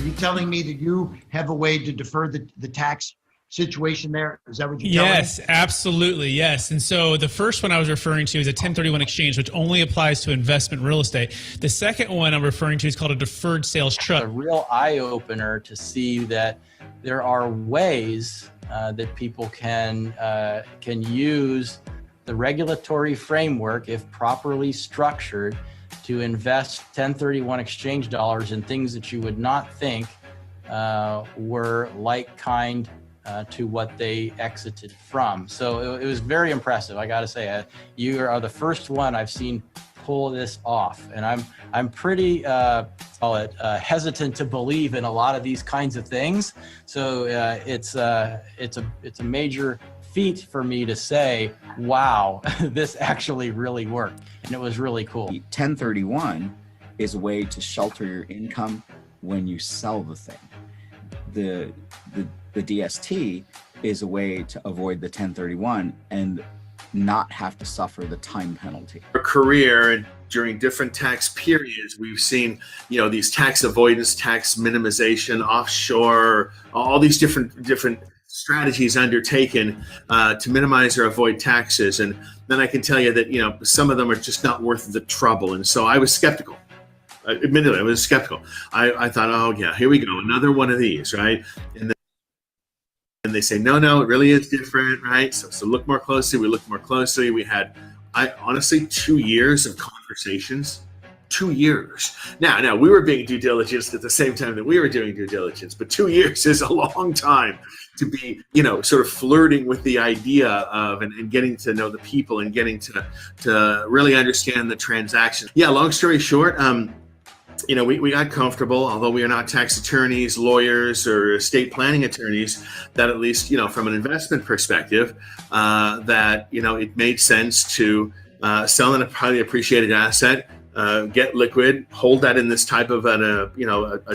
Are you telling me that you have a way to defer the tax situation there? Is that what you're telling me? Yes, absolutely. Yes. And so the first one I was referring to is a 1031 exchange, which only applies to investment real estate. The second one I'm referring to is called a deferred sales trust. A real eye-opener to see that there are ways that people can use the regulatory framework, if properly structured, to invest 1031 exchange dollars in things that you would not think were like-kind to what they exited from. So it was very impressive. I got to say, you are the first one I've seen pull this off, and I'm pretty hesitant to believe in a lot of these kinds of things. So it's a major feat for me to say, wow, this actually really worked, and it was really cool. 1031 is a way to shelter your income when you sell the thing. The DST is a way to avoid the 1031 and not have to suffer the time penalty. Our career and during different tax periods, we've seen, these tax avoidance, tax minimization, offshore, all these different strategies undertaken to minimize or avoid taxes. And then I can tell you that, some of them are just not worth the trouble. And so I was skeptical. Admittedly, I was skeptical. I thought, oh yeah, here we go, another one of these, right? And they say, no, it really is different, right? So look more closely. We looked more closely. We had, honestly, 2 years of conversations. 2 years. Now we were being due diligence at the same time that we were doing due diligence, but 2 years is a long time to be, sort of flirting with the idea of and getting to know the people and getting to really understand the transaction. Yeah, long story short, we got comfortable, although we are not tax attorneys, lawyers, or estate planning attorneys, that at least, from an investment perspective, that, it made sense to sell a highly appreciated asset, get liquid, hold that in this type of a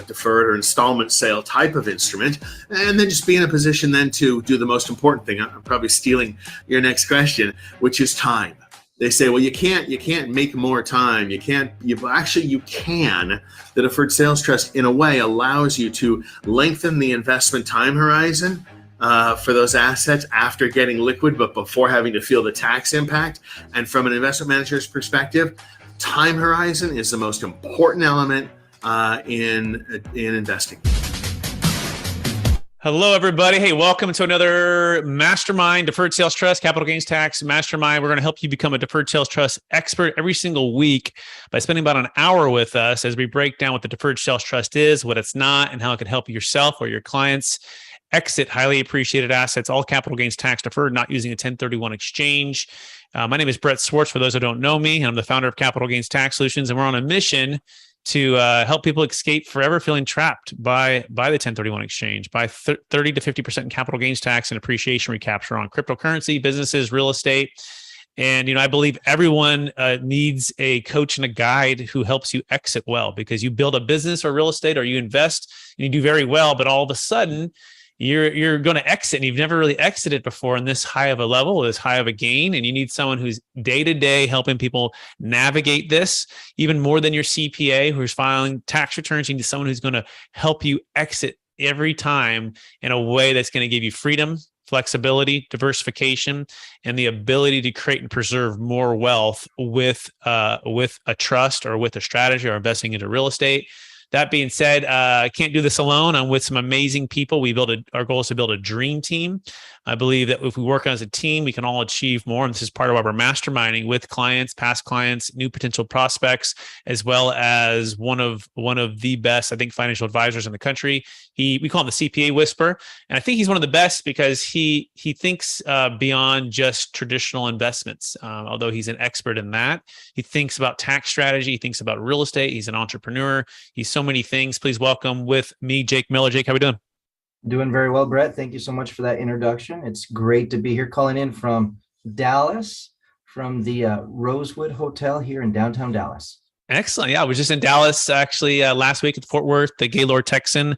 deferred or installment sale type of instrument, and then just be in a position then to do the most important thing. I'm probably stealing your next question, which is time. They say, well, you can't make more time. You can. The Deferred Sales Trust, in a way, allows you to lengthen the investment time horizon for those assets after getting liquid, but before having to feel the tax impact. And from an investment manager's perspective, time horizon is the most important element in investing. Hello, everybody. Hey, welcome to another Mastermind Deferred Sales Trust, Capital Gains Tax Mastermind. We're going to help you become a Deferred Sales Trust expert every single week by spending about an hour with us as we break down what the Deferred Sales Trust is, what it's not, and how it can help yourself or your clients exit highly appreciated assets, all capital gains tax deferred, not using a 1031 exchange. My name is Brett Swarts, for those who don't know me. I'm the founder of Capital Gains Tax Solutions, and we're on a mission to help people escape forever feeling trapped by the 1031 exchange, by 30 to 50% in capital gains tax and appreciation recapture on cryptocurrency, businesses, real estate. And, I believe everyone needs a coach and a guide who helps you exit well, because you build a business or real estate or you invest and you do very well, but all of a sudden you're going to exit and you've never really exited before in this high of a level, this high of a gain. And you need someone who's day to day helping people navigate this even more than your CPA who's filing tax returns. You need someone who's going to help you exit every time in a way that's going to give you freedom, flexibility, diversification, and the ability to create and preserve more wealth with a trust or with a strategy or investing into real estate. That being said, I can't do this alone. I'm with some amazing people. Our goal is to build a dream team. I believe that if we work as a team, we can all achieve more. And this is part of our masterminding with clients, past clients, new potential prospects, as well as one of the best, I think, financial advisors in the country. We call him the CPA Whisperer. And I think he's one of the best because he thinks beyond just traditional investments. Although he's an expert in that, he thinks about tax strategy. He thinks about real estate. He's an entrepreneur. He's so many things. Please welcome with me, Jake Miller. Jake, how we doing? Doing very well, Brett. Thank you so much for that introduction. It's great to be here, calling in from Dallas, from the Rosewood Hotel here in downtown Dallas. Excellent. Yeah, I was just in Dallas actually last week at Fort Worth, the Gaylord Texan.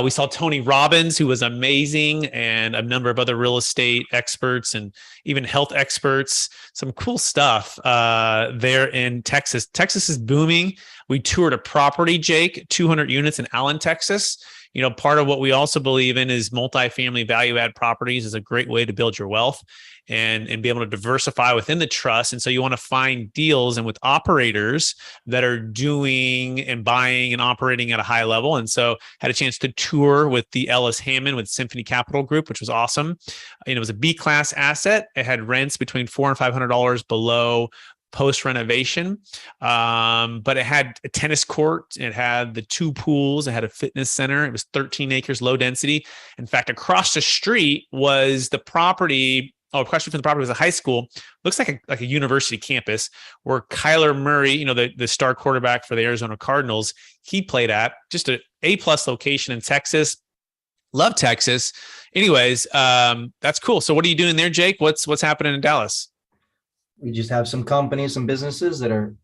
We saw Tony Robbins, who was amazing, and a number of other real estate experts and even health experts. Some cool stuff there in Texas. Texas is booming. We toured a property, Jake, 200 units in Allen, Texas. You know, part of what we also believe in is multifamily value add properties is a great way to build your wealth and be able to diversify within the trust. And so you want to find deals and with operators that are doing and buying and operating at a high level. And so had a chance to tour with the Ellis Hammond with Symphony Capital Group, which was awesome. And it was a B-class asset. It had rents between $400 and $500 below post renovation, but it had a tennis court, it had the 2 pools, it had a fitness center. It was 13 acres, low density. In fact, across the street was the property. Across from the property was a high school. Looks like a university campus where Kyler Murray, you know, the star quarterback for the Arizona Cardinals, he played at. Just a A+ location in Texas. Love Texas. Anyways, that's cool. So what are you doing there, Jake? What's happening in Dallas? We just have some companies, some businesses that are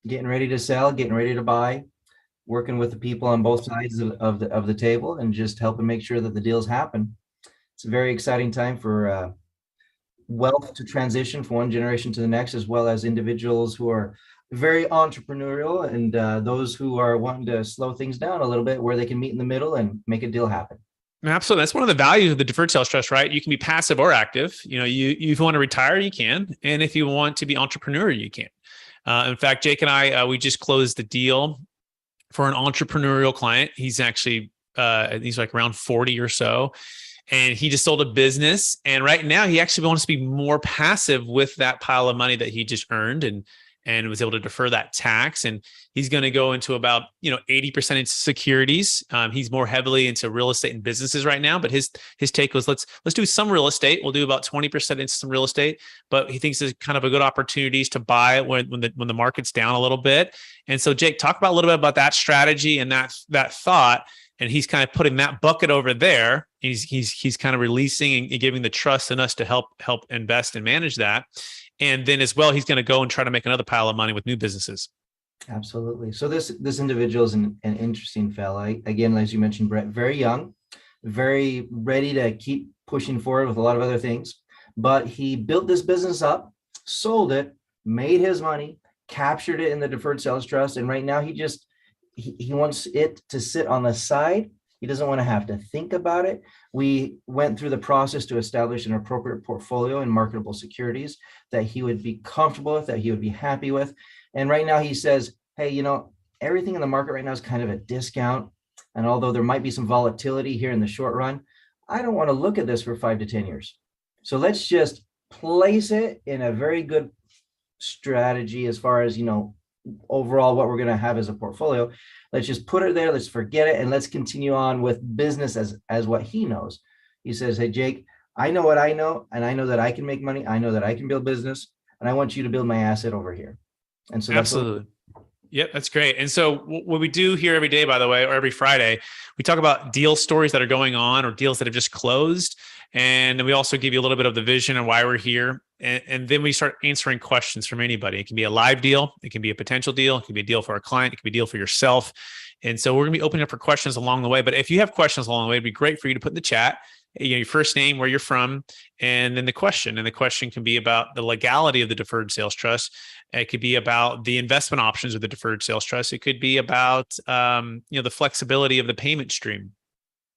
getting ready to sell, getting ready to buy, working with the people on both sides of the table and just helping make sure that the deals happen. It's a very exciting time for wealth to transition from one generation to the next, as well as individuals who are very entrepreneurial and those who are wanting to slow things down a little bit where they can meet in the middle and make a deal happen. Absolutely. That's one of the values of the Deferred Sales Trust, right? You can be passive or active. You know, if you want to retire, you can. And if you want to be entrepreneur, you can. In fact, Jake and I, we just closed the deal for an entrepreneurial client. He's actually, he's like around 40 or so. And he just sold a business. And right now he actually wants to be more passive with that pile of money that he just earned and was able to defer that tax. And he's going to go into about, 80% into securities. He's more heavily into real estate and businesses right now, but his take was, let's do some real estate. We'll do about 20% into some real estate, but he thinks there's kind of a good opportunities to buy when the market's down a little bit. And so Jake, talk about a little bit about that strategy and that thought. And he's kind of putting that bucket over there. He's kind of releasing and giving the trust in us to help invest and manage that. And then as well, he's going to go and try to make another pile of money with new businesses. Absolutely. So this individual is an interesting fella. Again, as you mentioned, Brett, very young, very ready to keep pushing forward with a lot of other things. But he built this business up, sold it, made his money, captured it in the Deferred Sales Trust. And right now he wants it to sit on the side. He doesn't want to have to think about it. We went through the process to establish an appropriate portfolio in marketable securities that he would be comfortable with, that he would be happy with. And right now he says, hey, everything in the market right now is kind of a discount. And although there might be some volatility here in the short run, I don't want to look at this for 5 to 10 years. So let's just place it in a very good strategy as far as, overall what we're going to have as a portfolio. Let's just put it there. Let's forget it. And let's continue on with business as what he knows. He says, hey, Jake, I know what I know. And I know that I can make money. I know that I can build business. And I want you to build my asset over here. And so absolutely. Yep, that's great. And so what we do here every day, by the way, or every Friday, we talk about deal stories that are going on or deals that have just closed. And then we also give you a little bit of the vision and why we're here. And then we start answering questions from anybody. It can be a live deal. It can be a potential deal. It can be a deal for a client. It can be a deal for yourself. And so we're going to be opening up for questions along the way. But if you have questions along the way, it'd be great for you to put in the chat, your first name, where you're from, and then the question. And the question can be about the legality of the Deferred Sales Trust. It could be about the investment options of the Deferred Sales Trust. It could be about, the flexibility of the payment stream.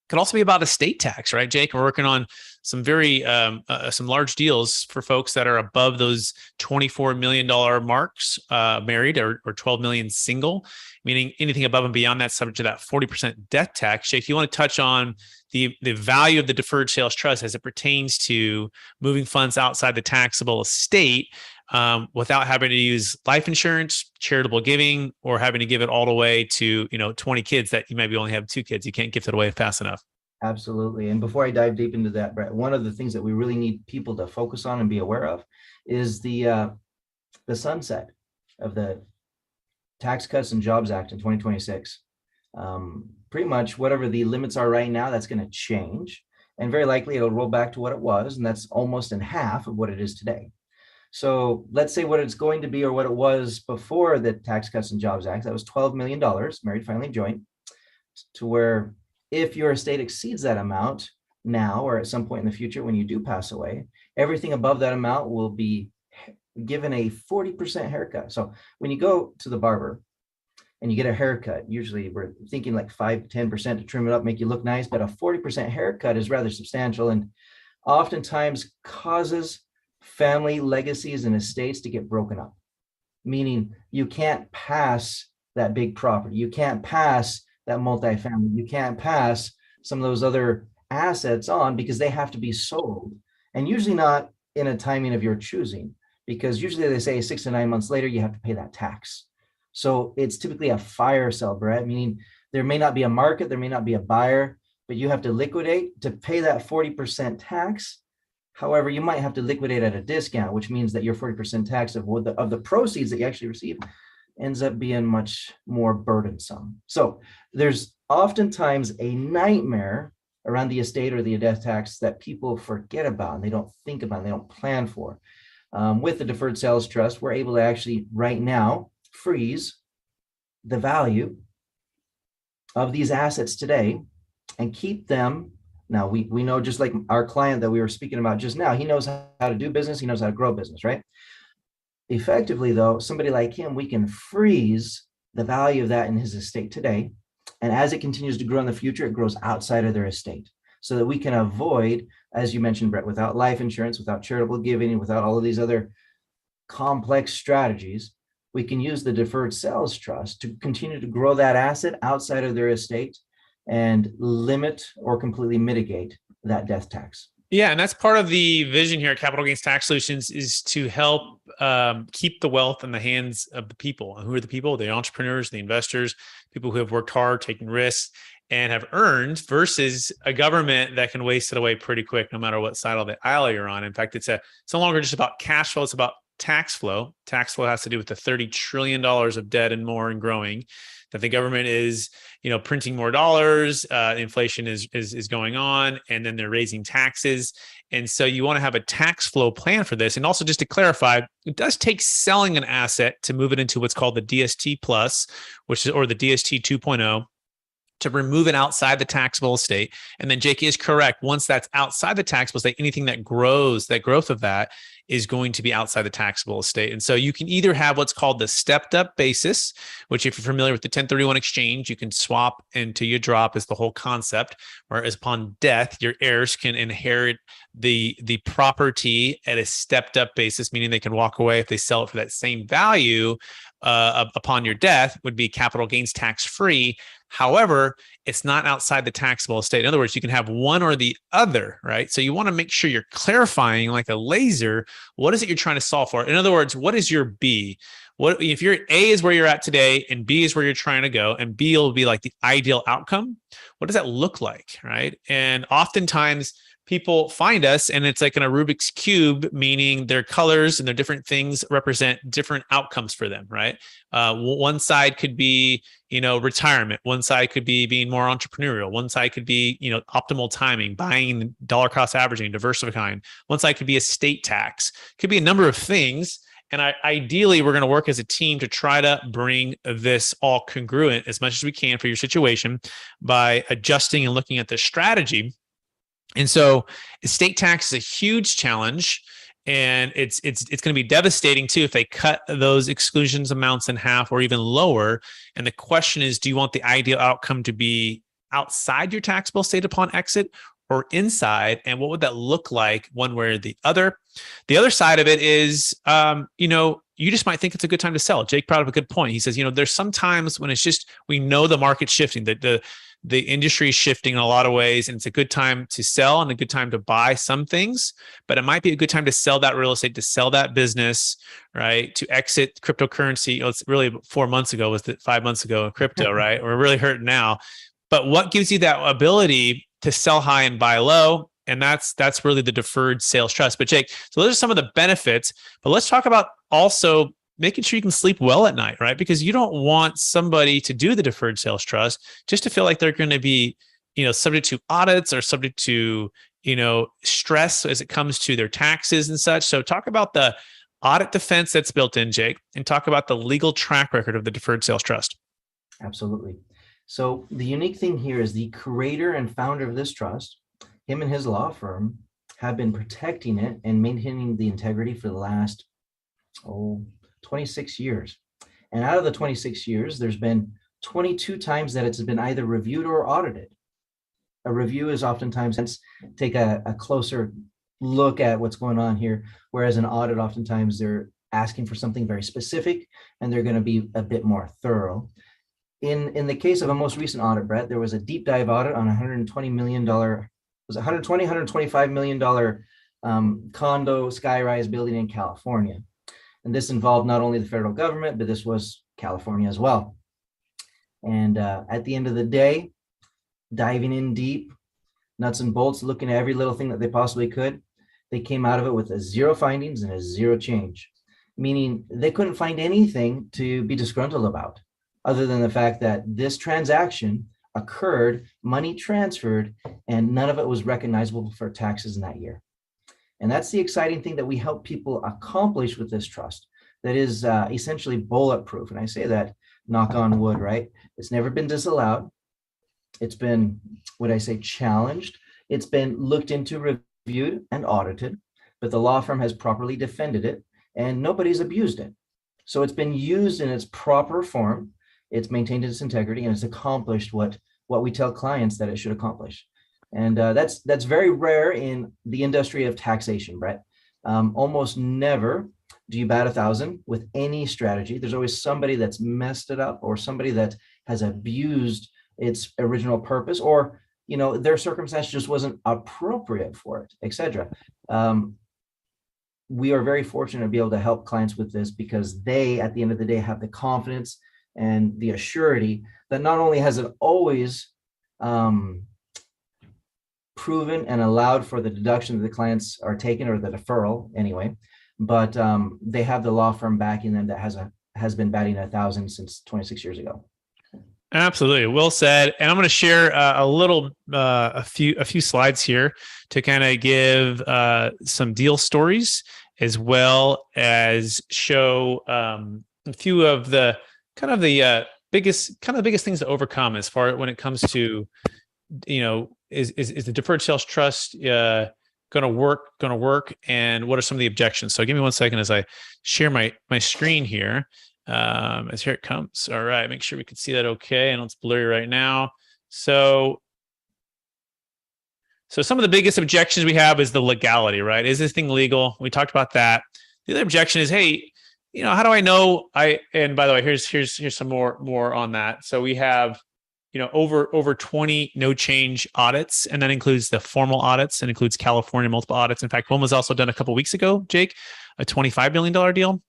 It could also be about estate tax, right, Jake? We're working on some very, some large deals for folks that are above those $24 million marks, married or 12 million single, meaning anything above and beyond that subject to that 40% death tax. Jake, if you want to touch on the value of the Deferred Sales Trust as it pertains to moving funds outside the taxable estate, without having to use life insurance, charitable giving, or having to give it all the way to, 20 kids that you maybe only have 2 kids. You can't gift it away fast enough. Absolutely. And before I dive deep into that, Brett, one of the things that we really need people to focus on and be aware of is the sunset of the Tax Cuts and Jobs Act in 2026. Pretty much whatever the limits are right now, that's going to change. And very likely it'll roll back to what it was. And that's almost in half of what it is today. So let's say what it's going to be or what it was before the Tax Cuts and Jobs Act. That was $12 million, married, filing joint, to where if your estate exceeds that amount now or at some point in the future when you do pass away, everything above that amount will be given a 40% haircut. So when you go to the barber and you get a haircut, usually we're thinking like 5 to 10% to trim it up, make you look nice, but a 40% haircut is rather substantial and oftentimes causes family legacies and estates to get broken up, meaning you can't pass that big property. You can't pass that multifamily. You can't pass some of those other assets on because they have to be sold, and usually not in a timing of your choosing, because usually they say 6 to 9 months later, you have to pay that tax. So it's typically a fire sale, Brett, meaning there may not be a market, there may not be a buyer, but you have to liquidate to pay that 40% tax. However, you might have to liquidate at a discount, which means that your 40% tax of the proceeds that you actually receive ends up being much more burdensome. So there's oftentimes a nightmare around the estate or the death tax that people forget about and they don't think about and they don't plan for. With the Deferred Sales Trust, we're able to actually right now freeze the value of these assets today and keep them. Now, we know, just like our client that we were speaking about just now, he knows how to do business, he knows how to grow business, right? Effectively, though, somebody like him, we can freeze the value of that in his estate today. And as it continues to grow in the future, it grows outside of their estate so that we can avoid, as you mentioned, Brett, without life insurance, without charitable giving, without all of these other complex strategies, we can use the Deferred Sales Trust to continue to grow that asset outside of their estate and limit or completely mitigate that death tax. Yeah, and that's part of the vision here at Capital Gains Tax Solutions, is to help keep the wealth in the hands of the people. And who are the people? The entrepreneurs, the investors, people who have worked hard, taken risks, and have earned, versus a government that can waste it away pretty quick, no matter what side of the aisle you're on. In fact, it's no longer just about cash flow; it's about tax flow. Tax flow has to do with the $30 trillion of debt and more and growing, that the government is, printing more dollars, inflation is going on, and then they're raising taxes. And so you want to have a tax flow plan for this. And also, just to clarify, it does take selling an asset to move it into what's called the DST plus, or the DST 2.0, to remove it outside the taxable estate. And then Jake is correct. Once that's outside the taxable estate, anything that grows, that growth of that is going to be outside the taxable estate. And so you can either have what's called the stepped up basis, which, if you're familiar with the 1031 exchange, you can swap until you drop, is the whole concept. Whereas upon death, your heirs can inherit the property at a stepped up basis, meaning they can walk away if they sell it for that same value upon your death, would be capital gains tax free. However, it's not outside the taxable estate. In other words, you can have one or the other, right? So you want to make sure you're clarifying, like a laser, what is it you're trying to solve for? In other words, what is your B? What if your A is where you're at today and B is where you're trying to go, and B will be like the ideal outcome? What does that look like, right? And oftentimes people find us and it's like in a Rubik's Cube, meaning their colors and their different things represent different outcomes for them, right? One side could be, retirement. One side could be being more entrepreneurial. One side could be, optimal timing, buying, dollar cost averaging, diversifying. One side could be estate tax. Could be a number of things. And ideally, we're going to work as a team to try to bring this all congruent as much as we can for your situation by adjusting and looking at the strategy. And so estate tax is a huge challenge, and it's going to be devastating too if they cut those exclusions amounts in half or even lower. And the question is, do you want the ideal outcome to be outside your taxable estate upon exit or inside? And what would that look like one way or the other? The other side of it is, you just might think it's a good time to sell. Jake brought up a good point. He says, there's some times when it's just, we know the market's shifting, the industry is shifting in a lot of ways, and it's a good time to sell and a good time to buy some things, but it might be a good time to sell that real estate, to sell that business, right? To exit cryptocurrency. It's really 4 months ago, 5 months ago in crypto, right? We're really hurting now. But what gives you that ability to sell high and buy low? And that's really the Deferred Sales Trust. But Jake, so those are some of the benefits, but let's talk about also making sure you can sleep well at night, right? Because you don't want somebody to do the Deferred Sales Trust just to feel like they're going to be, subject to audits or subject to, stress as it comes to their taxes and such. So talk about the audit defense that's built in, Jake, and talk about the legal track record of the Deferred Sales Trust. Absolutely. So the unique thing here is the creator and founder of this trust, him and his law firm, have been protecting it and maintaining the integrity for the last 26 years. And out of the 26 years, there's been 22 times that it's been either reviewed or audited. A review is oftentimes take a closer look at what's going on here, whereas an audit, oftentimes they're asking for something very specific and they're going to be a bit more thorough. In the case of a most recent audit, Brett, there was a deep dive audit on $120 million, was it $125 million condo skyrise building in California. And this involved not only the federal government, but this was California as well. And at the end of the day, diving in deep, nuts and bolts, looking at every little thing that they possibly could, they came out of it with a 0 findings and a 0 change, meaning they couldn't find anything to be disgruntled about other than the fact that this transaction occurred, money transferred, and none of it was recognizable for taxes in that year. And that's the exciting thing that we help people accomplish with this trust that is essentially bulletproof. And I say that, knock on wood, right? It's never been disallowed. It's been, what I say, challenged. It's been looked into, reviewed, and audited, but the law firm has properly defended it and nobody's abused it. So it's been used in its proper form. It's maintained its integrity and it's accomplished what we tell clients that it should accomplish. And that's very rare in the industry of taxation, Brett. Almost never do you bat 1,000 with any strategy. There's always somebody that's messed it up or somebody that has abused its original purpose, or their circumstance just wasn't appropriate for it, etc. We are very fortunate to be able to help clients with this because they, at the end of the day, have the confidence and the assurity that not only has it always proven and allowed for the deduction that the clients are taking, or the deferral anyway, but they have the law firm backing them that has been batting 1,000 since 26 years ago. Absolutely, well said. And I'm going to share a few slides here to kind of give some deal stories, as well as show a few of the biggest things to overcome as far when it comes to, is the Deferred Sales Trust going to work, and what are some of the objections? So give me 1 second as I share my screen here. As here it comes. All right, make sure we can see that okay. And it's blurry right now. So some of the biggest objections we have is the legality, right? Is this thing legal? We talked about that. The other objection is, hey, how do I know and by the way, here's some more on that. So we have, over 20 no change audits, and that includes the formal audits and includes California multiple audits. In fact, one was also done a couple of weeks ago, Jake, a $25 million deal.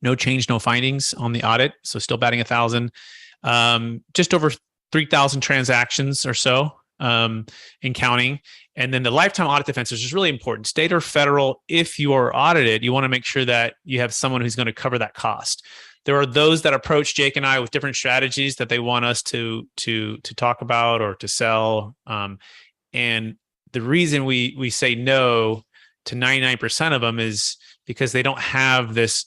No change, no findings on the audit. So still batting 1,000, just over 3,000 transactions or so in counting. And then the lifetime audit defense is just really important. State or federal, if you are audited, you want to make sure that you have someone who's going to cover that cost. There are those that approach Jake and I with different strategies that they want us to talk about or to sell. And the reason we say no to 99% of them is because they don't have this,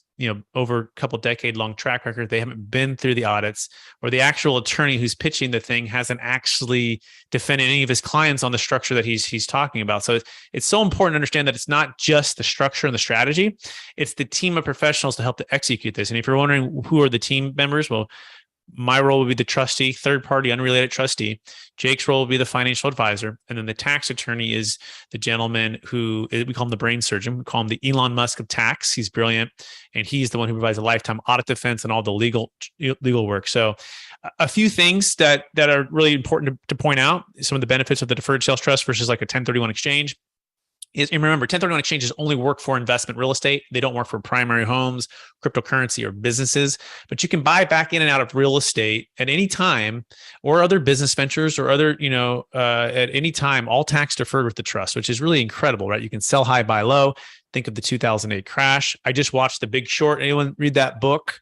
over a couple decade long track record. They haven't been through the audits, or the actual attorney who's pitching the thing hasn't actually defended any of his clients on the structure that he's talking about. So it's so important to understand that it's not just the structure and the strategy, it's the team of professionals to help to execute this. And if you're wondering who are the team members, well, my role would be the trustee, third party, unrelated trustee. Jake's role will be the financial advisor. And then the tax attorney is the gentleman who, we call him the brain surgeon. We call him the Elon Musk of tax. He's brilliant. And he's the one who provides a lifetime audit defense and all the legal work. So a few things that are really important to point out, some of the benefits of the Deferred Sales Trust versus like a 1031 exchange. And remember, 1031 exchanges only work for investment real estate. They don't work for primary homes, cryptocurrency, or businesses. But you can buy back in and out of real estate at any time, or other business ventures, or other, at any time, all tax deferred with the trust, which is really incredible, right? You can sell high, buy low. Think of the 2008 crash. I just watched The Big Short. Anyone read that book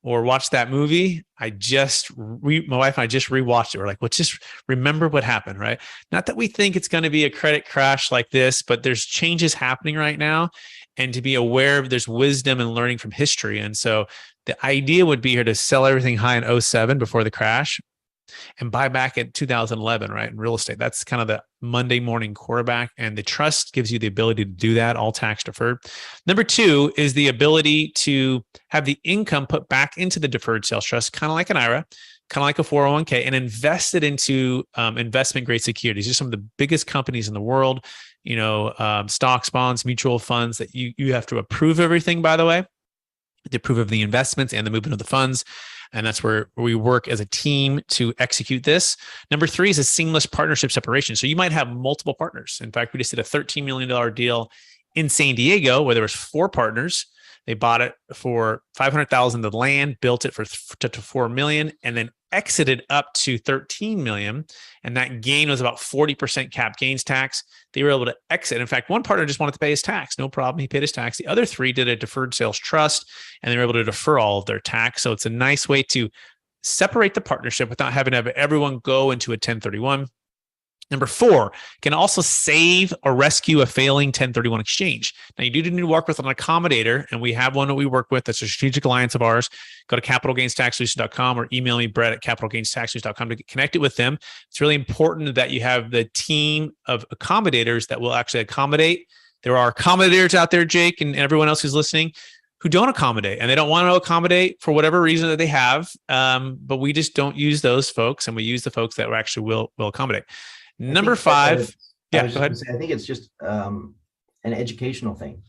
or watch that movie? My wife and I just rewatched it. We're like, well, just remember what happened, right? Not that we think it's going to be a credit crash like this, but there's changes happening right now. and to be aware of there's wisdom and learning from history. And so the idea would be here to sell everything high in '07 before the crash and buy back in 2011, right? In real estate, that's kind of the Monday morning quarterback. And the trust gives you the ability to do that, all tax deferred. Number two is the ability to have the income put back into the deferred sales trust, kind of like an IRA, kind of like a 401k, and invest it into investment grade securities. These are some of the biggest companies in the world, stocks, bonds, mutual funds that you have to approve everything, by the way, to approve of the investments and the movement of the funds. And that's where we work as a team to execute this. Number three is a seamless partnership separation. So you might have multiple partners. In fact, we just did a $13 million deal in San Diego where there was 4 partners. They bought it for $500,000, the land, built it for to $4 million, and then exited up to $13 million. And that gain was about 40% cap gains tax. They were able to exit. In fact, one partner just wanted to pay his tax. No problem. He paid his tax. The other 3 did a deferred sales trust, and they were able to defer all of their tax. So it's a nice way to separate the partnership without having to have everyone go into a 1031. Number 4, can also save or rescue a failing 1031 exchange. Now, you do need to work with an accommodator, and we have one that we work with. That's a strategic alliance of ours. Go to capitalgainstaxsolutions.com or email me, Brett, at capitalgainstaxsolutions.com to get connected with them. It's really important that you have the team of accommodators that will actually accommodate. There are accommodators out there, Jake, and everyone else who's listening, who don't accommodate, and they don't want to accommodate for whatever reason that they have. But we just don't use those folks, and we use the folks that actually will accommodate. Number 5. Yeah, go ahead. I think it's just an educational thing.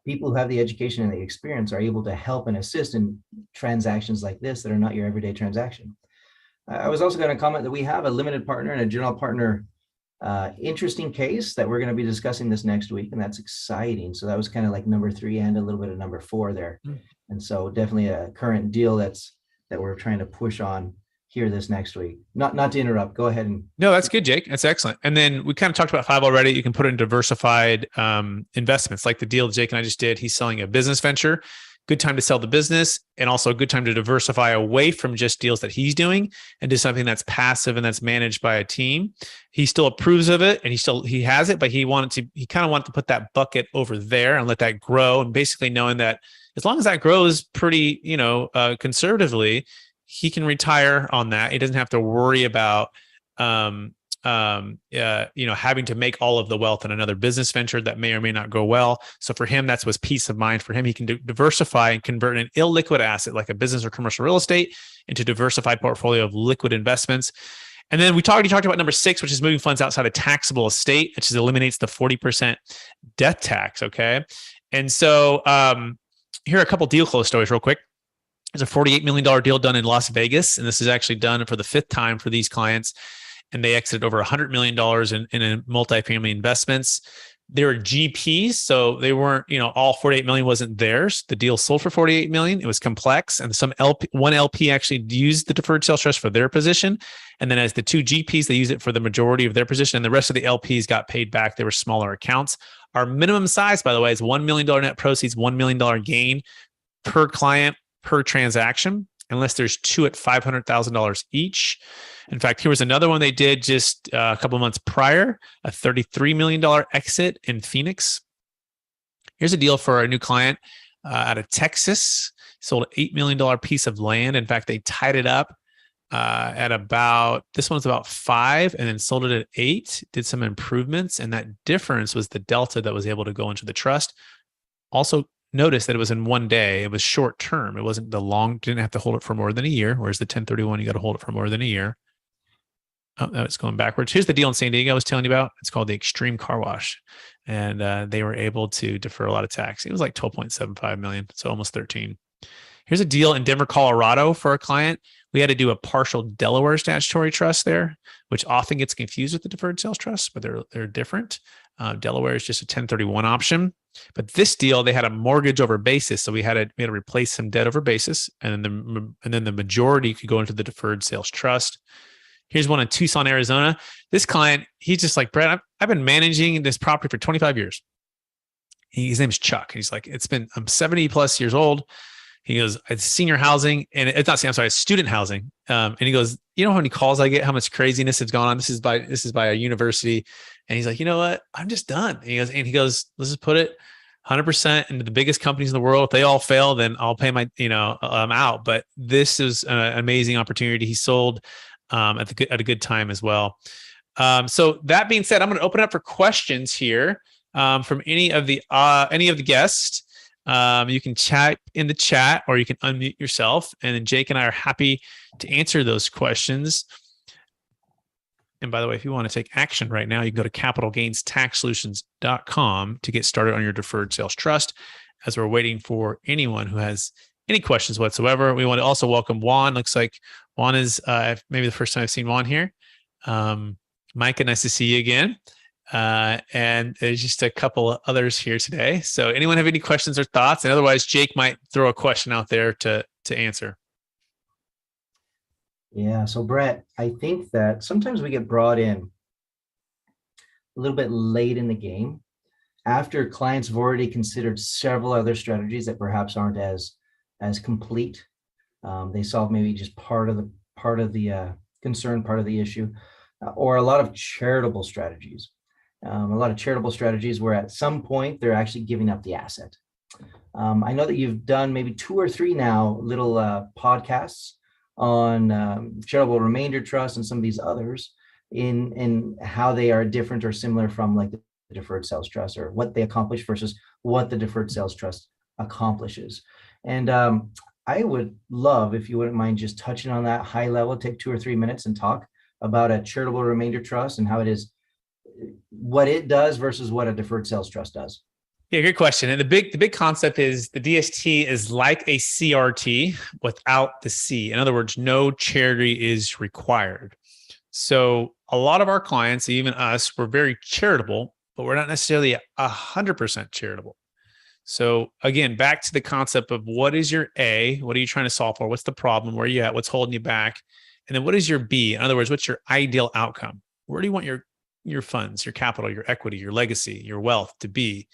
People who have the education and the experience are able to help and assist in transactions like this that are not your everyday transaction. I was also going to comment that we have a limited partner and a general partner interesting case that we're going to be discussing this next week, and that's exciting. So that was kind of like number 3 and a little bit of number 4 there. And so definitely a current deal that we're trying to push on here this next week. Not to interrupt. Go ahead. No, that's good, Jake. That's excellent. And then we kind of talked about 5 already. You can put it in diversified investments, like the deal Jake and I just did. He's selling a business venture. Good time to sell the business, and also a good time to diversify away from just deals that he's doing and do something that's passive and that's managed by a team. He still approves of it, and he has it, but he kind of wanted to put that bucket over there and let that grow. And basically knowing that as long as that grows pretty, conservatively, he can retire on that. He doesn't have to worry about, having to make all of the wealth in another business venture that may or may not go well. So for him, that's what's peace of mind for him. He can diversify and convert an illiquid asset like a business or commercial real estate into a diversified portfolio of liquid investments. And then we already talked about number 6, which is moving funds outside of taxable estate, which eliminates the 40% death tax. Okay. And so here are a couple deal close stories real quick. There's a $48 million deal done in Las Vegas, and this is actually done for the 5th time for these clients. And they exited over $100 million in multifamily investments. They were GPs, so they weren't, all 48 million wasn't theirs. The deal sold for 48 million. It was complex, and one LP actually used the deferred sales trust for their position. And then as the 2 GPs, they used it for the majority of their position, and the rest of the LPs got paid back. They were smaller accounts. Our minimum size, by the way, is $1 million net proceeds, $1 million gain per client per transaction, unless there's 2 at $500,000 each. In fact, here was another one they did just a couple of months prior, a $33 million exit in Phoenix. Here's a deal for a new client out of Texas, sold an $8 million piece of land. In fact, they tied it up this one's about 5 and then sold it at 8, did some improvements. And that difference was the delta that was able to go into the trust. Also, notice that it was in one day. It was short term. It wasn't didn't have to hold it for more than a year. Whereas the 1031, you got to hold it for more than a year. Oh, no, it's going backwards. Here's the deal in San Diego I was telling you about. It's called the Extreme Car Wash. And they were able to defer a lot of tax. It was like 12.75 million. So almost 13. Here's a deal in Denver, Colorado for a client. We had to do a partial Delaware statutory trust there, which often gets confused with the deferred sales trust, but they're different. Delaware is just a 1031 option. But this deal, they had a mortgage over basis. So we had to replace some debt over basis. And then the majority could go into the deferred sales trust. Here's one in Tucson, Arizona. This client, he's just like, Brett, I've been managing this property for 25 years. His name is Chuck. He's like, I'm 70 plus years old. He goes, it's senior housing, and it's student housing. And he goes, you know how many calls I get, how much craziness has gone on. This is by a university. And he's like, you know what? I'm just done. And he goes, let's just put it 100% into the biggest companies in the world. If they all fail, then I'll pay my, I'm out. But this is an amazing opportunity. He sold at a good time as well. So that being said, I'm going to open up for questions here from any of the guests. You can chat in the chat, or you can unmute yourself, and then Jake and I are happy to answer those questions. And by the way, if you want to take action right now, you can go to capitalgainstaxsolutions.com to get started on your deferred sales trust, as we're waiting for anyone who has any questions whatsoever. We want to also welcome Juan. Looks like Juan is maybe the first time I've seen Juan here. Micah, nice to see you again. And there's just a couple of others here today. So anyone have any questions or thoughts? And otherwise, Jake might throw a question out there to answer. Yeah. So Brett, I think that sometimes we get brought in a little bit late in the game after clients have already considered several other strategies that perhaps aren't as complete. They solve maybe just part of the concern, part of the issue, or a lot of charitable strategies. A lot of charitable strategies where at some point they're actually giving up the asset. I know that you've done maybe 2 or 3 now little podcasts on charitable remainder trust and some of these others in how they are different or similar from like the deferred sales trust, or what they accomplish versus what the deferred sales trust accomplishes. And I would love if you wouldn't mind just touching on that high level, take 2 or 3 minutes and talk about a charitable remainder trust and how it is, what it does versus what a deferred sales trust does. Yeah, good question. And the big concept is the DST is like a CRT without the C. In other words, no charity is required. So a lot of our clients, even us, we're very charitable, but we're not necessarily 100% charitable. So again, back to the concept of what is your A? What are you trying to solve for? What's the problem? Where are you at? What's holding you back? And then what is your B? In other words, what's your ideal outcome? Where do you want your funds, your capital, your equity, your legacy, your wealth to be?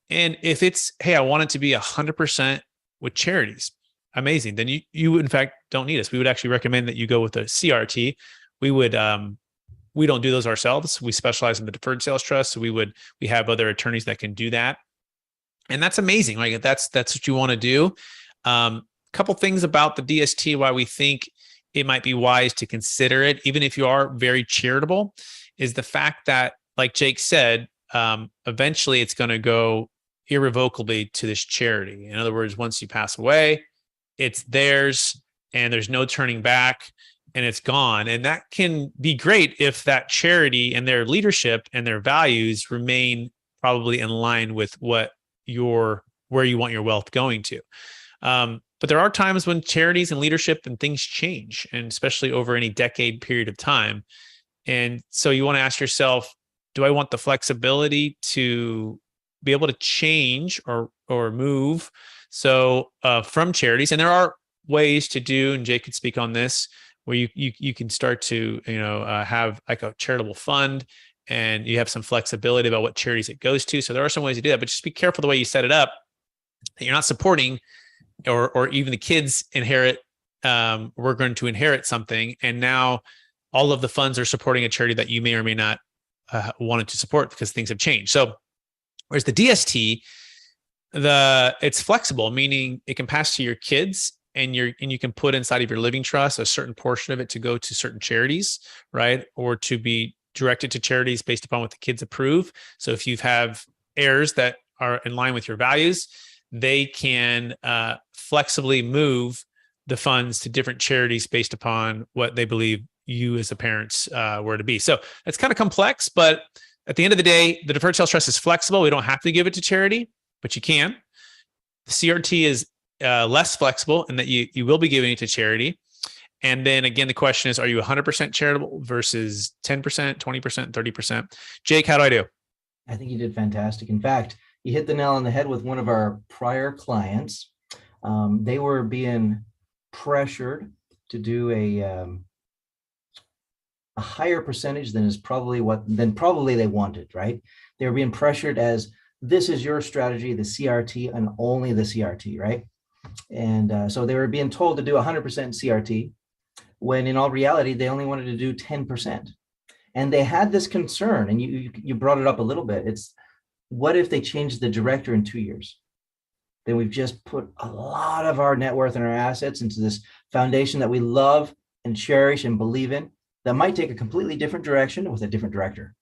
And if it's, hey, I want it to be 100% with charities, amazing. Then you in fact don't need us. We would actually recommend that you go with a CRT. We would, we don't do those ourselves. We specialize in the deferred sales trust. So we have other attorneys that can do that. And that's amazing. Like that's what you want to do. Couple things about the DST, why we think it might be wise to consider it, even if you are very charitable, is the fact that, like Jake said, eventually it's going to go irrevocably to this charity. In other words, once you pass away, it's theirs and there's no turning back and it's gone. And that can be great if that charity and their leadership and their values remain probably in line with where you want your wealth going to. But there are times when charities and leadership and things change, and especially over any decade period of time. And so you want to ask yourself, do I want the flexibility to be able to change or move from charities? And there are ways to do, and Jake could speak on this, where you can start to have like a charitable fund, and you have some flexibility about what charities it goes to. So there are some ways to do that, but just be careful the way you set it up, that you're not supporting or even the kids inherit. We're going to inherit something, and now all of the funds are supporting a charity that you may or may not wanted to support because things have changed. So whereas the DST, it's flexible, meaning it can pass to your kids, and you can put inside of your living trust a certain portion of it to go to certain charities, right? Or to be directed to charities based upon what the kids approve. So if you have heirs that are in line with your values, they can flexibly move the funds to different charities based upon what they believe you as the parents were to be. So it's kind of complex, but at the end of the day, the deferred sales trust is flexible. We don't have to give it to charity, but you can. The CRT is less flexible in that you will be giving it to charity. And then again, the question is, are you 100% charitable versus 10%, 20%, 30%? Jake, how do I do? I think you did fantastic. In fact, you hit the nail on the head with one of our prior clients. They were being pressured to do a higher percentage than probably they wanted, right? They were being pressured as, this is your strategy, the CRT and only the CRT, right? And so they were being told to do 100% CRT. when in all reality, they only wanted to do 10%. And they had this concern, and you brought it up a little bit. It's what if they change the director in 2 years? Then we've just put a lot of our net worth and our assets into this foundation that we love and cherish and believe in that might take a completely different direction with a different director.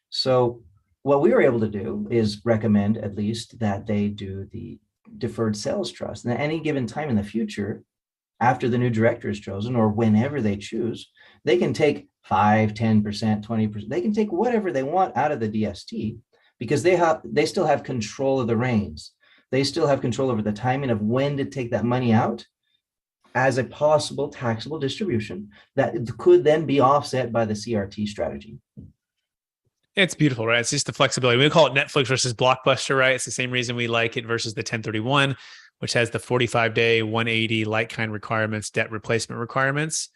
So what we were able to do is recommend at least that they do the deferred sales trust. And at any given time in the future, after the new director is chosen or whenever they choose, they can take 5, 10%, 20%. They can take whatever they want out of the DST because they still have control of the reins. They still have control over the timing of when to take that money out as a possible taxable distribution that could then be offset by the CRT strategy. It's beautiful, right? It's just the flexibility. We call it Netflix versus Blockbuster, right? It's the same reason we like it versus the 1031, which has the 45-day, 180 like-kind requirements, debt replacement requirements,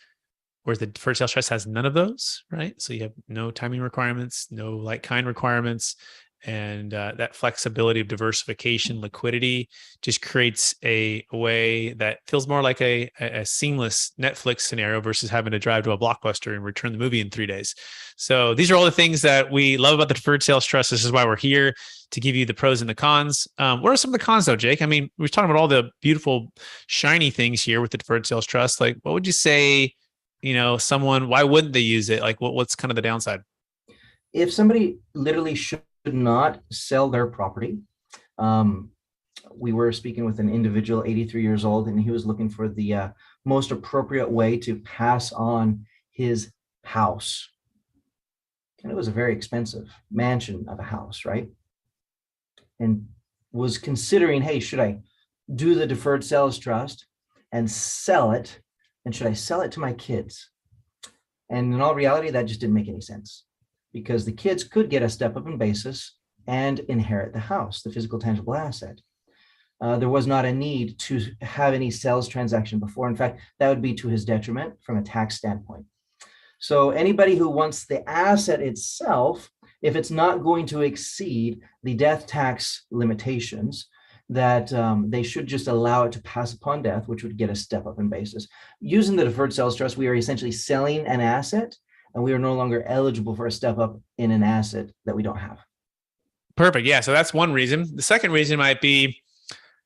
whereas the deferred sales trust has none of those, right? So you have no timing requirements, no like-kind requirements, and that flexibility of diversification, liquidity just creates a way that feels more like a seamless Netflix scenario versus having to drive to a Blockbuster and return the movie in 3 days. So these are all the things that we love about the deferred sales trust. This is why we're here, to give you the pros and the cons. What are some of the cons though, Jake? I mean, we're talking about all the beautiful, shiny things here with the deferred sales trust. Like, what would you say, someone, why wouldn't they use it? Like, what's kind of the downside? If somebody literally should not sell their property. We were speaking with an individual, 83 years old, and he was looking for the most appropriate way to pass on his house. And it was a very expensive mansion of a house, right? And was considering, hey, should I do the deferred sales trust and sell it? And should I sell it to my kids? And in all reality, that just didn't make any sense, because the kids could get a step up in basis and inherit the house, the physical tangible asset. There was not a need to have any sales transaction before. In fact, that would be to his detriment from a tax standpoint. So anybody who wants the asset itself, if it's not going to exceed the death tax limitations, that they should just allow it to pass upon death, which would get a step up in basis. Using the deferred sales trust, we are essentially selling an asset, and we are no longer eligible for a step up in an asset that we don't have. Perfect. Yeah. So that's one reason. The second reason might be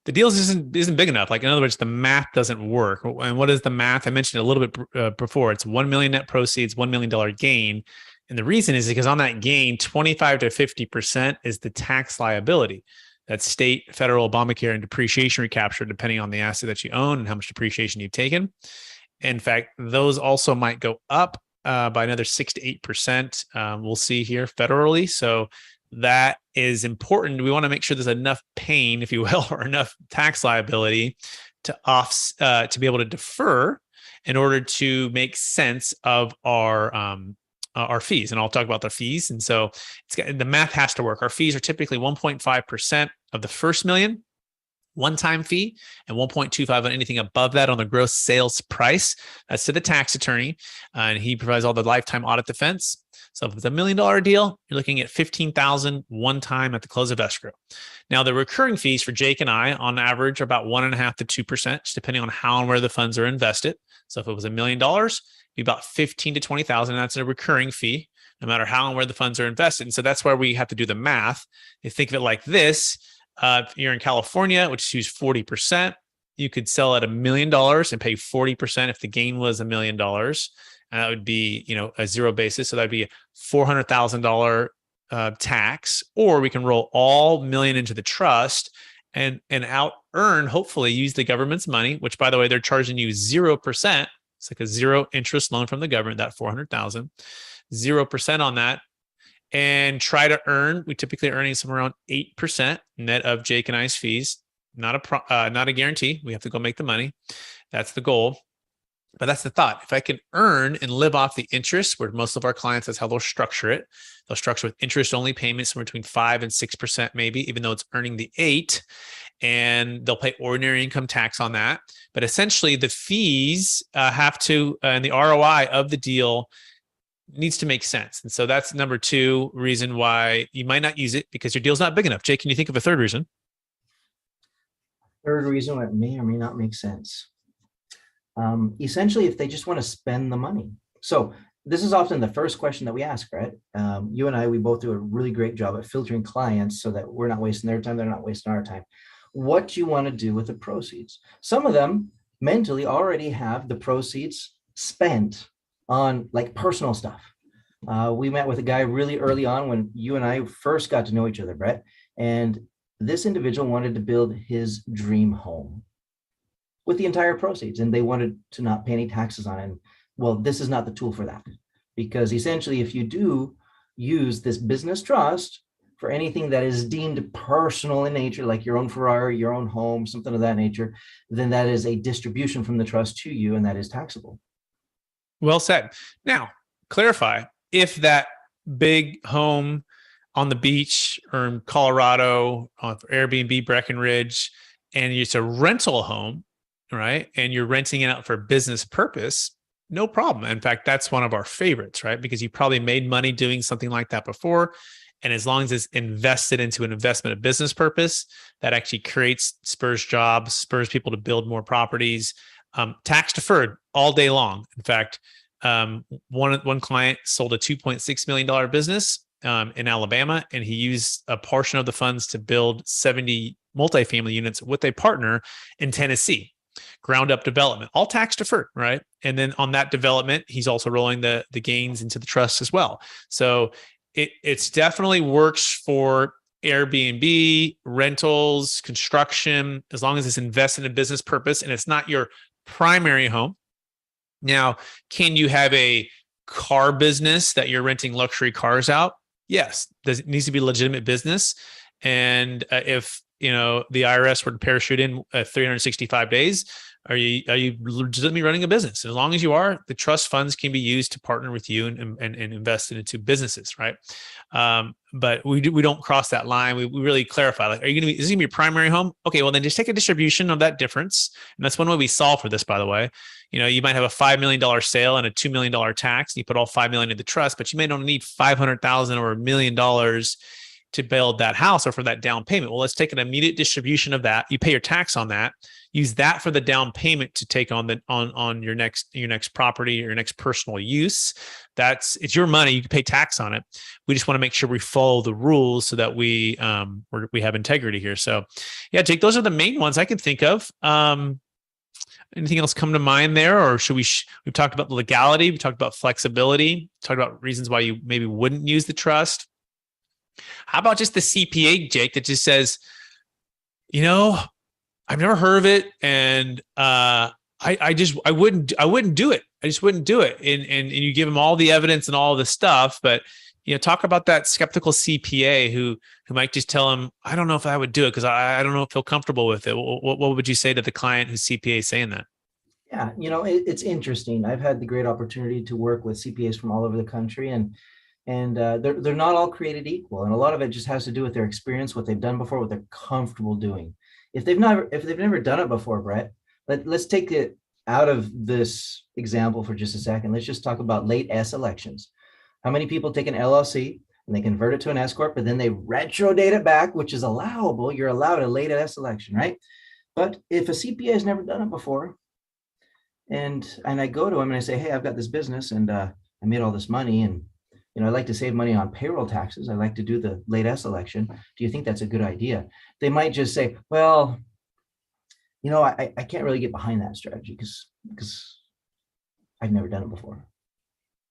the deals isn't big enough. Like, in other words, the math doesn't work. And what is the math? I mentioned it a little bit before. It's 1 million net proceeds, $1 million gain. And the reason is because on that gain, 25 to 50% is the tax liability. That's state, federal, Obamacare, and depreciation recapture, depending on the asset that you own and how much depreciation you've taken. In fact, those also might go up by another 6 to 8%. We'll see here federally. So that is important. We want to make sure there's enough pain, if you will, or enough tax liability to be able to defer in order to make sense of our fees. And I'll talk about the fees. And so the math has to work. Our fees are typically 1.5% of the first million, one-time fee, and 1.25 on anything above that on the gross sales price. That's to the tax attorney, and he provides all the lifetime audit defense. So if it's $1 million deal, you're looking at $15,000 one time at the close of escrow. Now, the recurring fees for Jake and I, on average, are about 1.5% to 2%, just depending on how and where the funds are invested. So if it was $1 million, it'd be about $15,000 to $20,000. That's a recurring fee, no matter how and where the funds are invested. And so that's where we have to do the math. You think of it like this. If you're in California, which is 40%, you could sell at $1 million and pay 40% if the gain was $1 million. And that would be, a zero basis. So that'd be a $400,000 tax, or we can roll all million into the trust and out earn, hopefully use the government's money, which, by the way, they're charging you 0%. It's like a zero interest loan from the government, that $400,000, 0% on that. And try to earn, we typically earning somewhere around 8% net of Jake and I's fees. Not a guarantee. We have to go make the money. That's the goal. But that's the thought. If I can earn and live off the interest, where most of our clients, that's how they'll structure it. They'll structure with interest-only payments somewhere between 5 and 6%, maybe, even though it's earning the 8%. And they'll pay ordinary income tax on that. But essentially, the fees have to, and the ROI of the deal needs to make sense. And so that's number 2 reason why you might not use it, because your deal's not big enough. Jake, can you think of a third reason? Third reason why it may or may not make sense. essentially if they just want to spend the money. So this is often the first question that we ask, right? You and I, we both do a really great job at filtering clients so that we're not wasting their time, they're not wasting our time. What do you want to do with the proceeds? Some of them mentally already have the proceeds spent on like personal stuff. We met with a guy really early on when you and I first got to know each other, Brett, and this individual wanted to build his dream home with the entire proceeds, and they wanted to not pay any taxes on it. And, well, this is not the tool for that, because essentially if you do use this business trust for anything that is deemed personal in nature, like your own Ferrari, your own home, something of that nature, then that is a distribution from the trust to you, and that is taxable. Well said. Now, clarify, if that big home on the beach or in Colorado on Airbnb, Breckenridge, and it's a rental home, right? And you're renting it out for business purpose, no problem. In fact, that's one of our favorites, right? Because you probably made money doing something like that before. And as long as it's invested into an investment of business purpose, that actually spurs jobs, spurs people to build more properties, tax deferred all day long. In fact, one client sold a $2.6 million business in Alabama, and he used a portion of the funds to build 70 multifamily units with a partner in Tennessee. Ground up development, all tax deferred, right? And then on that development, he's also rolling the gains into the trust as well. So it's definitely works for Airbnb, rentals, construction, as long as it's invested in business purpose and it's not your primary home. Now, can you have a car business that you're renting luxury cars out? Yes. It needs to be a legitimate business. And if the IRS were to parachute in 365 days, are you legitimately running a business? As long as you are, the trust funds can be used to partner with you and invest into businesses, right? But we don't cross that line. We really clarify, like, is this gonna be your primary home? Okay, well then just take a distribution of that difference. And that's one way we solve for this, by the way. You might have a $5 million sale and a $2 million tax, and you put all $5 million into the trust, but you may not need $500,000 or $1 million to build that house or for that down payment. Well, let's take an immediate distribution of that. You pay your tax on that. Use that for the down payment to take on your next property, your next personal use. It's your money. You can pay tax on it. We just want to make sure we follow the rules so that we have integrity here. So, yeah, Jake, those are the main ones I can think of. Anything else come to mind there, or should we've talked about the legality, we talked about flexibility, talked about reasons why you maybe wouldn't use the trust. How about just the CPA, Jake, that just says, I've never heard of it, and I wouldn't do it. I just wouldn't do it. And you give them all the evidence and all the stuff, but talk about that skeptical CPA who might just tell him, I don't know if I would do it because I don't know if feel comfortable with it. What would you say to the client whose CPA is saying that? Yeah, it's interesting. I've had the great opportunity to work with CPAs from all over the country, and they're not all created equal, and a lot of it just has to do with their experience, what they've done before, what they're comfortable doing. If they've never done it before, Brett, let's take it out of this example for just a second. Let's just talk about late S elections. How many people take an LLC and they convert it to an S corp, but then they retro date it back, which is allowable. You're allowed a late S election, right? But if a CPA has never done it before, and I go to him and I say, hey, I've got this business and I made all this money, and I like to save money on payroll taxes. I like to do the late S election. Do you think that's a good idea? They might just say, well, I can't really get behind that strategy because I've never done it before.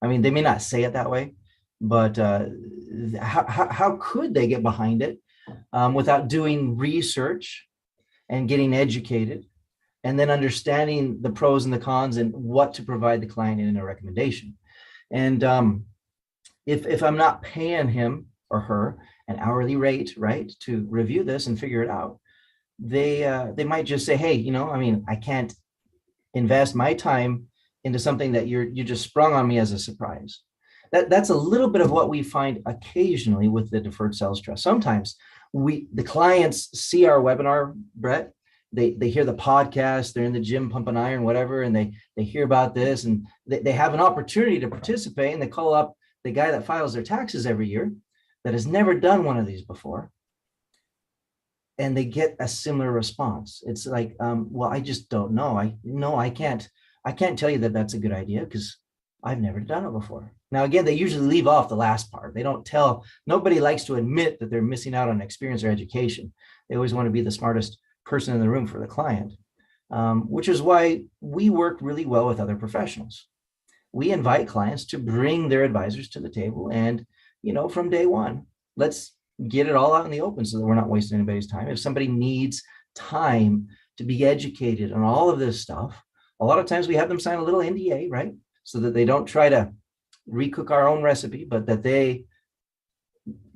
I mean, they may not say it that way, but how could they get behind it without doing research and getting educated and then understanding the pros and the cons and what to provide the client in a recommendation? And if I'm not paying him or her an hourly rate, right, to review this and figure it out, they might just say, hey, I can't invest my time into something that you just sprung on me as a surprise. That's a little bit of what we find occasionally with the Deferred Sales Trust. Sometimes the clients see our webinar, Brett. They hear the podcast, they're in the gym pumping iron, whatever, and they hear about this, and they have an opportunity to participate, and they call up the guy that files their taxes every year that has never done one of these before, and they get a similar response. It's like, well, I just don't know. I can't I can't tell you that that's a good idea because I've never done it before. Now, again, they usually leave off the last part. They don't tell, nobody likes to admit that they're missing out on experience or education. They always want to be the smartest person in the room for the client, which is why we work really well with other professionals. We invite clients to bring their advisors to the table. And, from day one, let's get it all out in the open so that we're not wasting anybody's time. If somebody needs time to be educated on all of this stuff, a lot of times we have them sign a little NDA, right? So that they don't try to recook our own recipe, but that they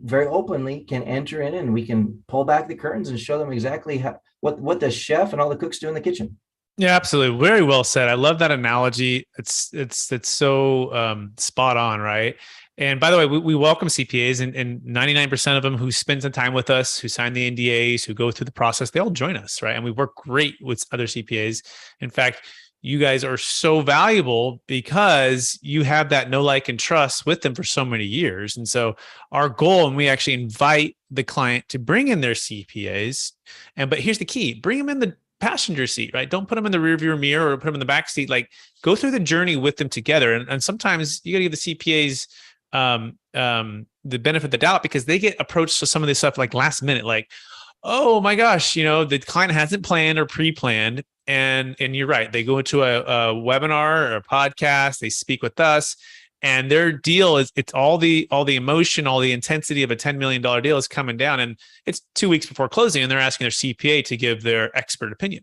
very openly can enter in and we can pull back the curtains and show them exactly what the chef and all the cooks do in the kitchen. Yeah, absolutely. Very well said. I love that analogy. It's so spot on, right? And by the way, we welcome CPAs, and 99% of them who spend some time with us, who sign the NDAs, who go through the process, they all join us, right? And we work great with other CPAs. In fact, you guys are so valuable because you have that know, like, and trust with them for so many years. And so our goal, and we actually invite the client to bring in their CPAs. But here's the key: bring them in the passenger seat, right? Don't put them in the rearview mirror or put them in the back seat. Like, go through the journey with them together. And sometimes you got to give the CPAs the benefit of the doubt, because they get approached to some of this stuff like last minute, like, oh my gosh, the client hasn't planned or pre-planned. And you're right. They go into a webinar or a podcast, they speak with us, and their deal is, it's all the emotion, all the intensity of a $10 million deal is coming down, and it's 2 weeks before closing, and they're asking their CPA to give their expert opinion.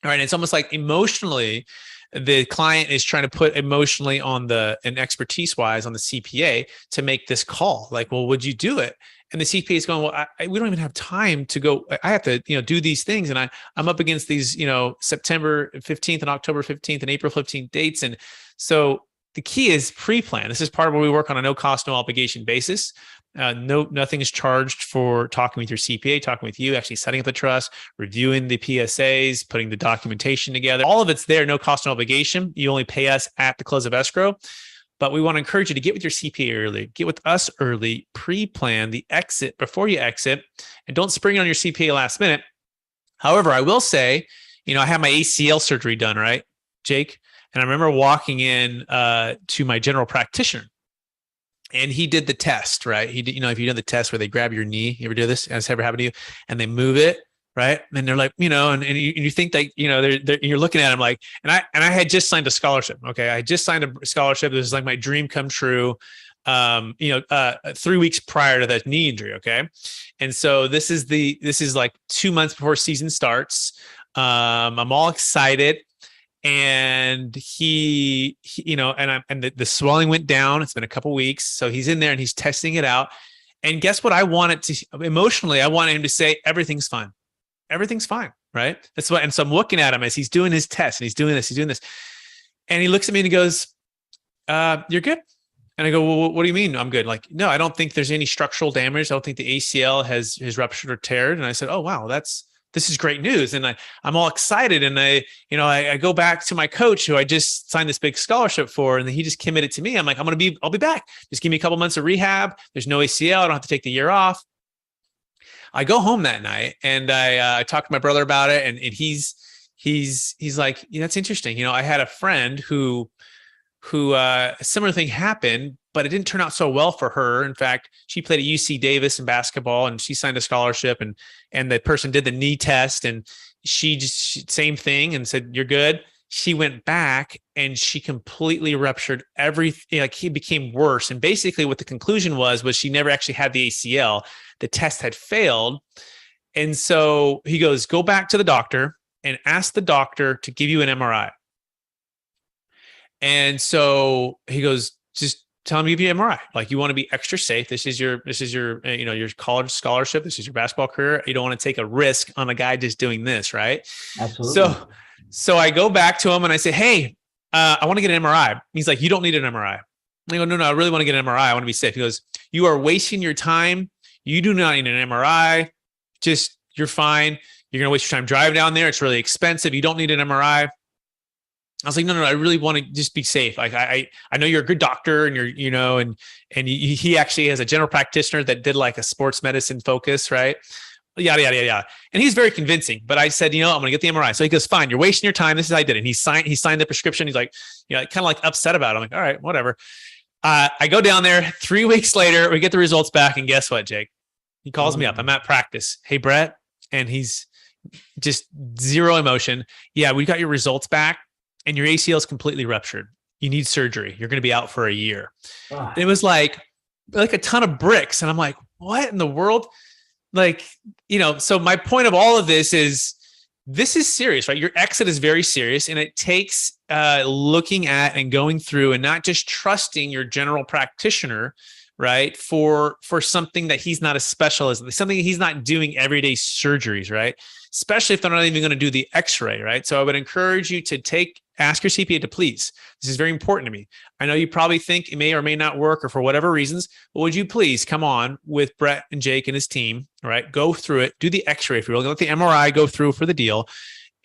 All right. It's almost like emotionally, the client is trying to put emotionally and expertise wise on the CPA to make this call. Like, well, would you do it? And the CPA is going, well, we don't even have time to go. I have to, do these things. And I'm up against these, September 15th and October 15th and April 15th dates. And so the key is pre-plan. This is part of where we work on a no cost, no obligation basis. Nothing is charged for talking with your CPA, talking with you, actually setting up the trust, reviewing the PSAs, putting the documentation together. All of it's there, no cost, no obligation. You only pay us at the close of escrow. But we want to encourage you to get with your CPA early, get with us early, pre-plan the exit before you exit, and don't spring on your CPA last minute. However, I will say, I had my ACL surgery done, right, Jake? And I remember walking in to my general practitioner, and he did the test, right? He did, if you do the test where they grab your knee, you ever do this? Has this ever happened to you? And they move it, right? And they're like, and you think that, you're looking at them like, and I had just signed a scholarship. Okay. I just signed a scholarship. This is like my dream come true. 3 weeks prior to that knee injury. Okay. And so this is like 2 months before season starts. I'm all excited. And the swelling went down. It's been a couple weeks. So he's in there and he's testing it out. And guess what? I wanted him to say, everything's fine. Everything's fine. Right. That's what. And so I'm looking at him as he's doing his test, and he's doing this. And he looks at me and he goes, you're good. And I go, well, what do you mean I'm good? Like, no, I don't think there's any structural damage. I don't think the ACL has ruptured or teared. And I said, oh, wow, this is great news. And I'm all excited. And I go back to my coach who I just signed this big scholarship for, and he just committed to me. I'm like, I'll be back. Just give me a couple months of rehab. There's no ACL. I don't have to take the year off. I go home that night and I talked to my brother about it. And he's like, that's interesting. I had a friend who a similar thing happened, but it didn't turn out so well for her. In fact, she played at UC Davis in basketball, and she signed a scholarship, and the person did the knee test, and she same thing and said, you're good. She went back and she completely ruptured everything. Like, he became worse. And basically what the conclusion was she never actually had the ACL. The test had failed. And so he goes, go back to the doctor and ask the doctor to give you an MRI. And so he goes, just tell him to give you an MRI. Like, you want to be extra safe. This is your your college scholarship. This is your basketball career. You don't want to take a risk on a guy just doing this, right? Absolutely. So I go back to him and I say, hey, I want to get an MRI. He's like, you don't need an MRI. I go, no, I really want to get an MRI. I want to be safe. He goes, you are wasting your time. You do not need an MRI. Just, you're fine. You're going to waste your time driving down there. It's really expensive. You don't need an MRI. I was like, no, I really want to just be safe. Like, I know you're a good doctor, and he actually has a general practitioner that did like a sports medicine focus, right? yada, yada, yada. And he's very convincing, but I said, I'm going to get the MRI. So he goes, fine, you're wasting your time. This is how I did it. And he signed the prescription. He's like, kind of like upset about it. I'm like, all right, whatever. I go down there 3 weeks later, we get the results back. And guess what, Jake? He calls me up. I'm at practice. Hey, Brett. And he's just zero emotion. Yeah, we got your results back and your ACL is completely ruptured. You need surgery. You're going to be out for a year. And it was like a ton of bricks. And I'm like, what in the world? So my point of all of this is serious, right? Your exit is very serious, and it takes looking at and going through and not just trusting your general practitioner, right? For something that he's not a specialist, something he's not doing everyday surgeries, right? Especially if they're not even going to do the x-ray, right? So I would encourage you to ask your CPA to please. This is very important to me. I know you probably think it may or may not work or for whatever reasons, but would you please come on with Brett and Jake and his team, right? Go through it, do the x-ray if you're willing, let the MRI go through for the deal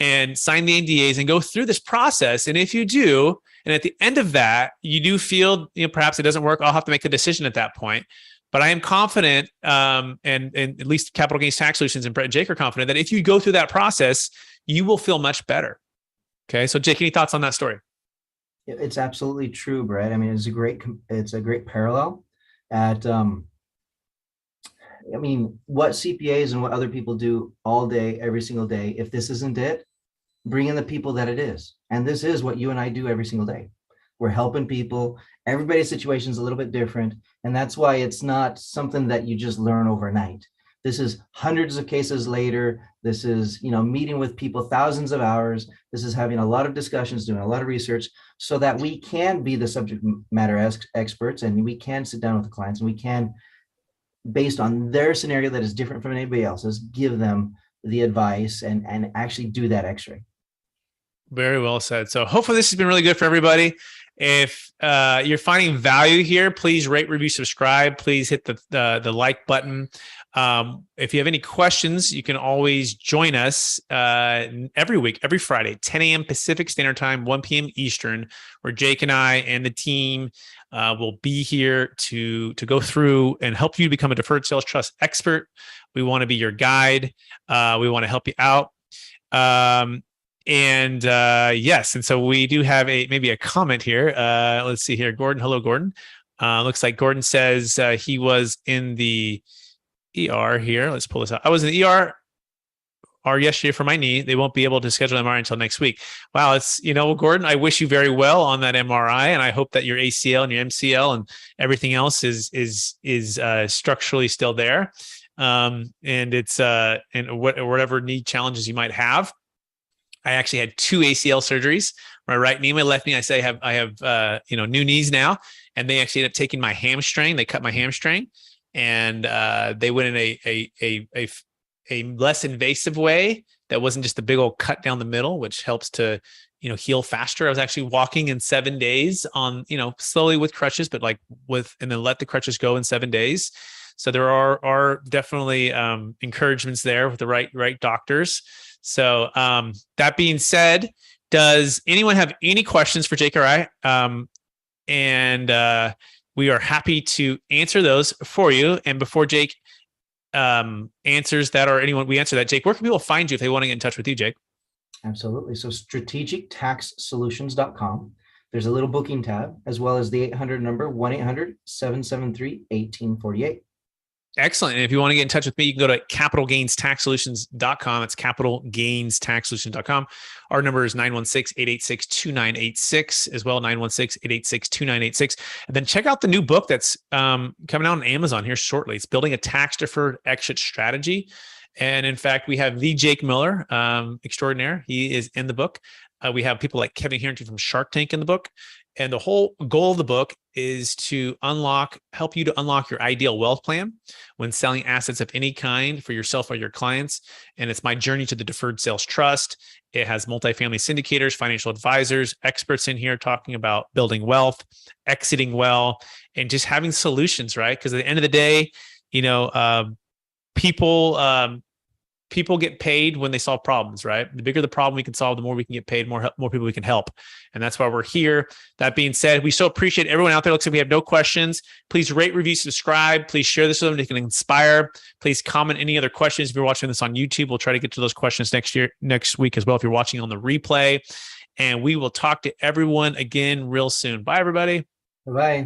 and sign the NDAs and go through this process. And if you do, and at the end of that, you do feel, perhaps it doesn't work, I'll have to make a decision at that point. But I am confident, and at least Capital Gains Tax Solutions and Brett and Jake are confident that if you go through that process, you will feel much better. Okay. So Jake, any thoughts on that story? It's absolutely true, Brett. I mean, it's a great parallel at, what CPAs and what other people do all day, every single day. If this isn't it, bring in the people that it is. And this is what you and I do every single day. We're helping people. Everybody's situation is a little bit different. And that's why it's not something that you just learn overnight. This is hundreds of cases later. This is, meeting with people thousands of hours. This is having a lot of discussions, doing a lot of research so that we can be the subject matter experts and we can sit down with the clients and we can, based on their scenario that is different from anybody else's, give them the advice and actually do that x-ray. Very well said. So hopefully this has been really good for everybody. If you're finding value here, please rate, review, subscribe. Please hit the like button. If you have any questions, you can always join us every week, every Friday, 10 a.m. Pacific Standard Time, 1 p.m. Eastern, where Jake and I and the team will be here to go through and help you become a deferred sales trust expert. We want to be your guide. We want to help you out. Yes, and so we do have maybe a comment here. Let's see here. Gordon. Hello, Gordon. Looks like Gordon says he was in the ER here. Let's pull this out. I was in the ER yesterday for my knee. They won't be able to schedule MRI until next week. Wow. It's, Gordon, I wish you very well on that MRI. And I hope that your ACL and your MCL and everything else is structurally still there. And it's, and whatever knee challenges you might have. I actually had 2 ACL surgeries, my right knee, my left knee. I have new knees now, and they actually ended up taking my hamstring. They cut my hamstring, and they went in a less invasive way that wasn't just a big old cut down the middle, which helps to heal faster. I was actually walking in 7 days on slowly with crutches, but and then let the crutches go in 7 days. So there are definitely encouragements there with the right doctors. So that being said, does anyone have any questions for Jake or I? We are happy to answer those for you. And before Jake answers that, or anyone we answer that, Jake, where can people find you if they want to get in touch with you, Jake? Absolutely. So strategictaxsolutions.com. There's a little booking tab, as well as the 800 number, 1-800-773-1848. Excellent. And if you want to get in touch with me, you can go to capitalgainstaxsolutions.com. It's capitalgainstaxsolutions.com. Our number is 916-886-2986 as well, 916-886-2986. And then check out the new book that's coming out on Amazon here shortly. It's Building a Tax-Deferred Exit Strategy. And in fact, we have the Jake Miller, extraordinaire. He is in the book. We have people like Kevin Harrington from Shark Tank in the book. And the whole goal of the book is to help you to unlock your ideal wealth plan when selling assets of any kind for yourself or your clients. And it's my journey to the Deferred Sales Trust. It has multifamily syndicators, financial advisors, experts in here talking about building wealth, exiting well, and just having solutions, right? Because at the end of the day, people people get paid when they solve problems, right? The bigger the problem we can solve, the more we can get paid, more people we can help. And that's why we're here. That being said, we so appreciate everyone out there. Looks like we have no questions. Please rate, review, subscribe. Please share this with them. They can inspire. Please comment any other questions. If you're watching this on YouTube, we'll try to get to those questions next week as well, if you're watching on the replay. And we will talk to everyone again real soon. Bye, everybody. Bye.